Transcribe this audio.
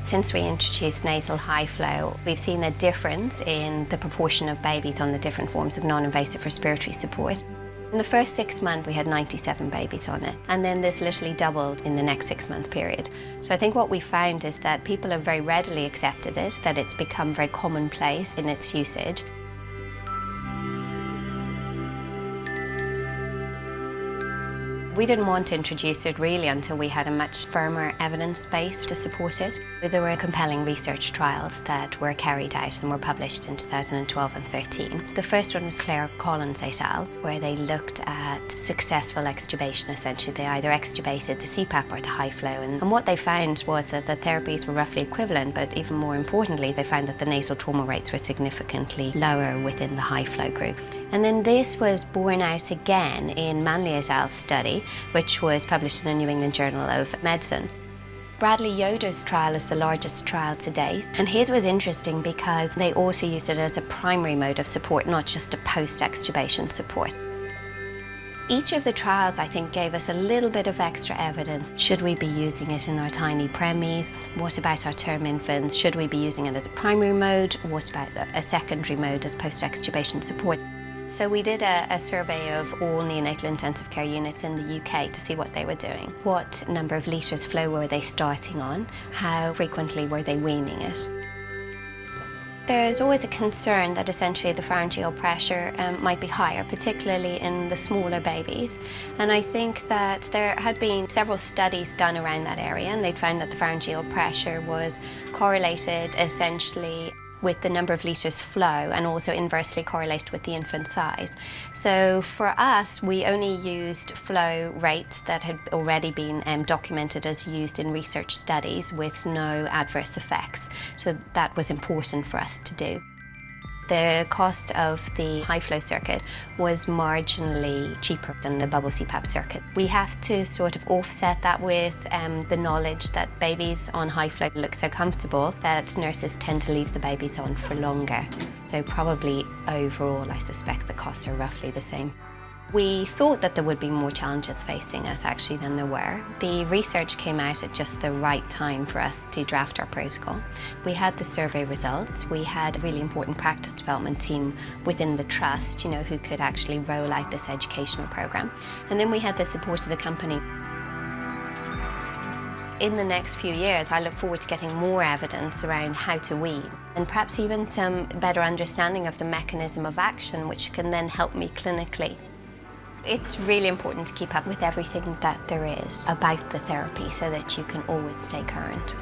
Since we introduced nasal high flow, we've seen a difference in the proportion of babies on the different forms of non-invasive respiratory support. In the first 6 months, we had 97 babies on it, and then this literally doubled in the next 6-month period. So I think what we found is that people have very readily accepted it, that it's become very commonplace in its usage. We didn't want to introduce it really until we had a much firmer evidence base to support it. There were compelling research trials that were carried out and were published in 2012 and 13. The first one was Claire Collins et al., where they looked at successful extubation. Essentially, they either extubated to CPAP or to high flow. And what they found was that the therapies were roughly equivalent, but even more importantly, they found that the nasal trauma rates were significantly lower within the high flow group. And then this was borne out again in Manley et al.'s study, which was published in the New England Journal of Medicine. Bradley Yoder's trial is the largest trial to date, and his was interesting because they also used it as a primary mode of support, not just a post-extubation support. Each of the trials, I think, gave us a little bit of extra evidence. Should we be using it in our tiny preemies? What about our term infants? Should we be using it as a primary mode? What about a secondary mode as post-extubation support? So we did a survey of all neonatal intensive care units in the UK to see what they were doing. What number of litres flow were they starting on? How frequently were they weaning it? There's always a concern that essentially the pharyngeal pressure might be higher, particularly in the smaller babies. And I think that there had been several studies done around that area, and they'd found that the pharyngeal pressure was correlated essentially with the number of litres flow and also inversely correlated with the infant size. So for us, we only used flow rates that had already been documented as used in research studies with no adverse effects. So that was important for us to do. The cost of the high flow circuit was marginally cheaper than the bubble CPAP circuit. We have to sort of offset that with the knowledge that babies on high flow look so comfortable that nurses tend to leave the babies on for longer. So probably overall, I suspect the costs are roughly the same. We thought that there would be more challenges facing us actually than there were. The research came out at just the right time for us to draft our protocol. We had the survey results. We had a really important practice development team within the trust, who could actually roll out this educational program. And then we had the support of the company. In the next few years, I look forward to getting more evidence around how to wean, and perhaps even some better understanding of the mechanism of action, which can then help me clinically. It's really important to keep up with everything that there is about the therapy so that you can always stay current.